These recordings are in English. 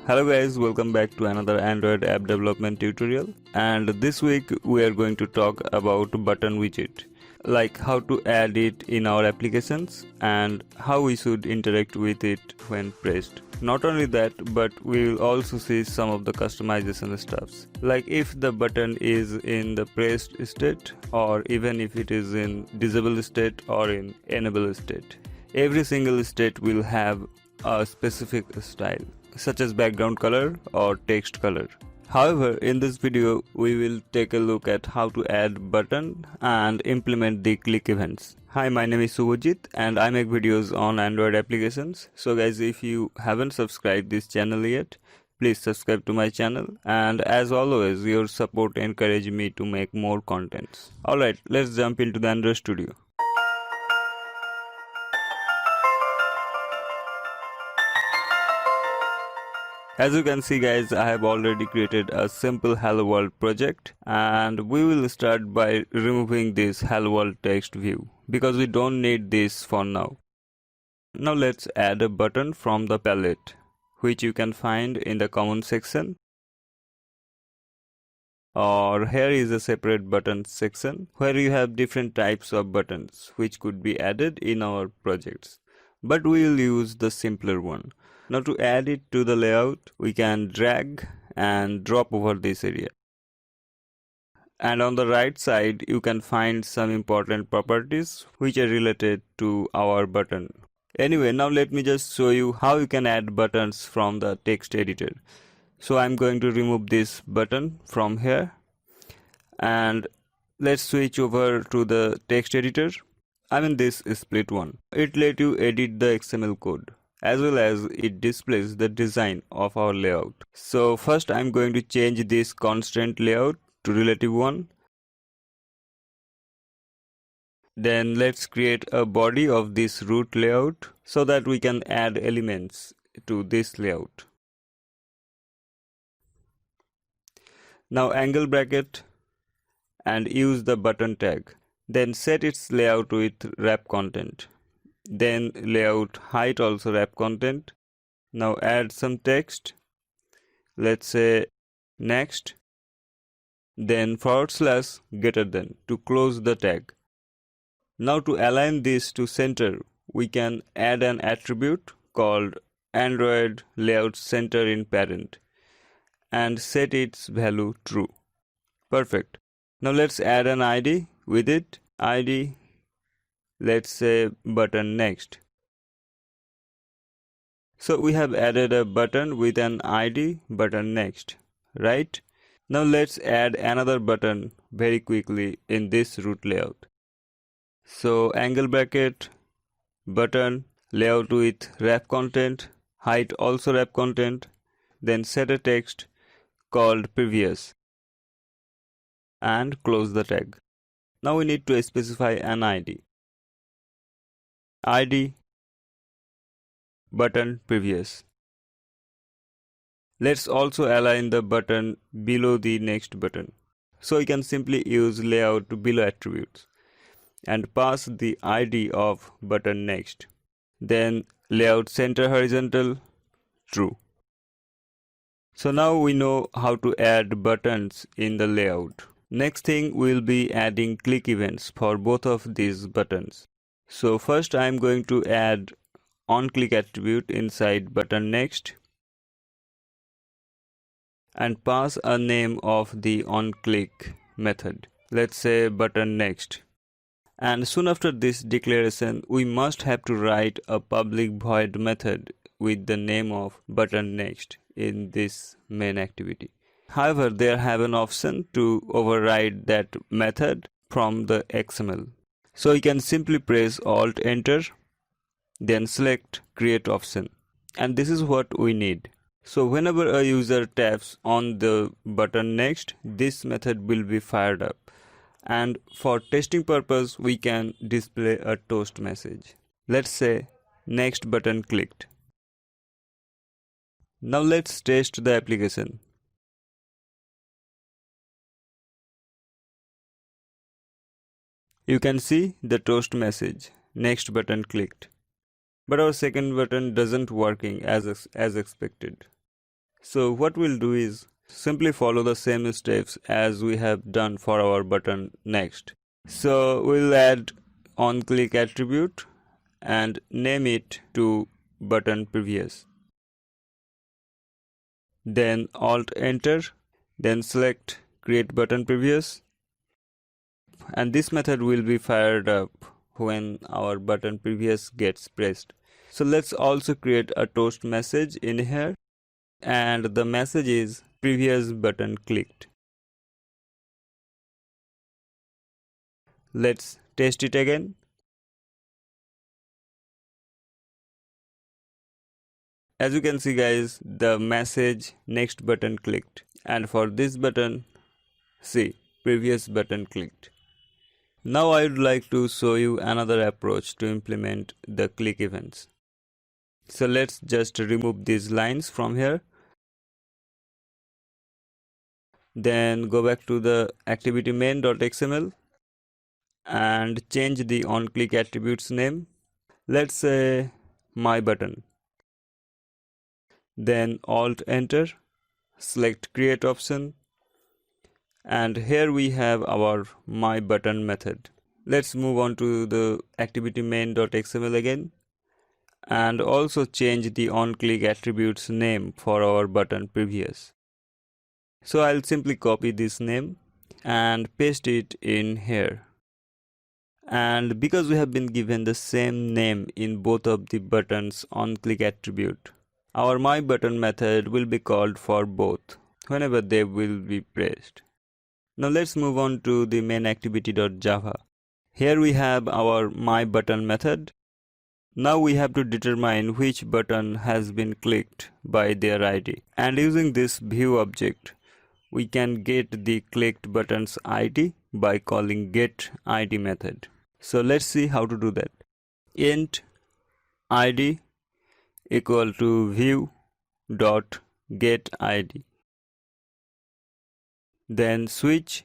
Hello guys, welcome back to another Android app development tutorial, and this week we are going to talk about button widget, like how to add it in our applications and how we should interact with it when pressed. Not only that, but we will also see some of the customization stuffs, like if the button is in the pressed state or even if it is in disable state or in enable state. Every single state will have a specific style, such as background color or text color. However, in this video, we will take a look at how to add button and implement the click events. Hi, my name is Subhajit and I make videos on Android applications. So guys, if you haven't subscribed this channel yet, please subscribe to my channel, and as always, your support encourages me to make more contents. Alright, let's jump into the Android Studio. As you can see guys, I have already created a simple Hello World project, and we will start by removing this Hello World text view because we don't need this for now. Now let's add a button from the palette, which you can find in the common section, or here is a separate button section where you have different types of buttons which could be added in our projects, but we will use the simpler one. Now to add it to the layout, we can drag and drop over this area. And on the right side, you can find some important properties which are related to our button. Anyway, now let me just show you how you can add buttons from the text editor. So I'm going to remove this button from here, and let's switch over to the text editor. I mean this split one. It lets you edit the XML code, as well as it displays the design of our layout. So first I'm going to change this constraint layout to relative one. Then let's create a body of this root layout so that we can add elements to this layout. Now angle bracket and use the button tag. Then set its layout with wrap content. Then layout height also wrap content. Now add some text. Let's say next. Then / greater than to close the tag. Now to align this to center, we can add an attribute called Android layout center in parent and set its value true. Perfect. Now let's add an ID with it. ID, let's say button next. So we have added a button with an ID button next, right? Now let's add another button very quickly in this root layout. So angle bracket, button, layout with wrap content, height also wrap content, then set a text called previous and close the tag. Now we need to specify an ID. ID button previous. Let's also align the button below the next button. So you can simply use layout below attributes and pass the ID of button next. Then layout center horizontal true. So now we know how to add buttons in the layout. Next thing, we'll be adding click events for both of these buttons. So first I'm going to add onClick attribute inside button next and pass a name of the onClick method. Let's say button next. And soon after this declaration, we must have to write a public void method with the name of button next in this main activity. However, they have an option to override that method from the XML. So you can simply press Alt Enter, then select Create option. And this is what we need. So whenever a user taps on the button next, this method will be fired up. And for testing purpose, we can display a toast message. Let's say next button clicked. Now let's test the application. You can see the toast message, next button clicked. But our second button doesn't working as expected. So what we'll do is simply follow the same steps as we have done for our button next. So we'll add onClick attribute and name it to button previous. Then Alt Enter, then select create button previous, and this method will be fired up when our button previous gets pressed. So let's also create a toast message in here, and the message is previous button clicked. Let's test it again. As you can see guys, the message next button clicked, and for this button, see, previous button clicked. Now I would like to show you another approach to implement the click events. So let's just remove these lines from here. Then go back to the activity main.xml and change the onClick attributes name. Let's say my button. Then Alt Enter, select create option, and here we have our my button method. Let's move on to the activity main.xml again and also change the onClick attributes name for our button previous. So I'll simply copy this name and paste it in here. And because we have been given the same name in both of the buttons onClick attribute, our my button method will be called for both whenever they will be pressed. Now let's move on to the main activity.java. Here we have our my button method. Now we have to determine which button has been clicked by their ID, and using this view object we can get the clicked button's ID by calling getID method. So let's see how to do that. Int ID equal to view dot getID. Then switch,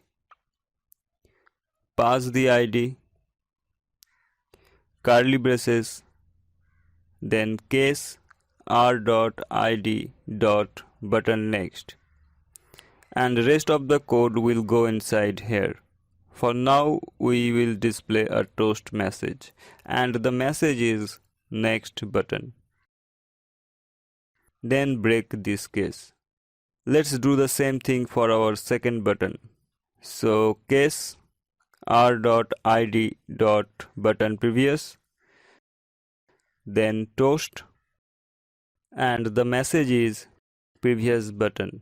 pass the ID, curly braces, then case r.id dot button next, and the rest of the code will go inside here. For now we will display a toast message, and the message is next button. Then break this case. Let's do the same thing for our second button. So case r.id dot button previous, then toast, and the message is previous button.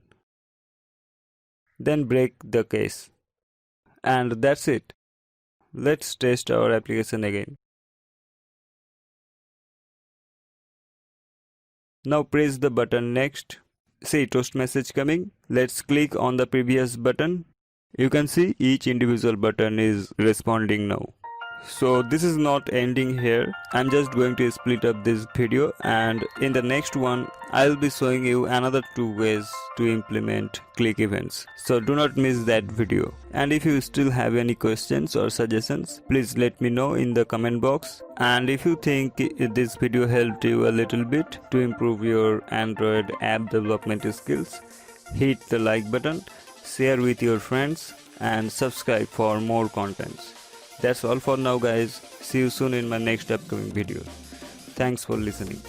Then break the case, and that's it. Let's test our application again. Now press the button next. See toast message coming. Let's click on the previous button. You can see each individual button is responding now. So this is not ending here. I'm just going to split up this video, and in the next one I'll be showing you another 2 ways to implement click events. So do not miss that video. And if you still have any questions or suggestions, please let me know in the comment box. And if you think this video helped you a little bit to improve your Android app development skills, hit the like button, share with your friends, and subscribe for more contents. That's all for now guys. See you soon in my next upcoming video. Thanks for listening.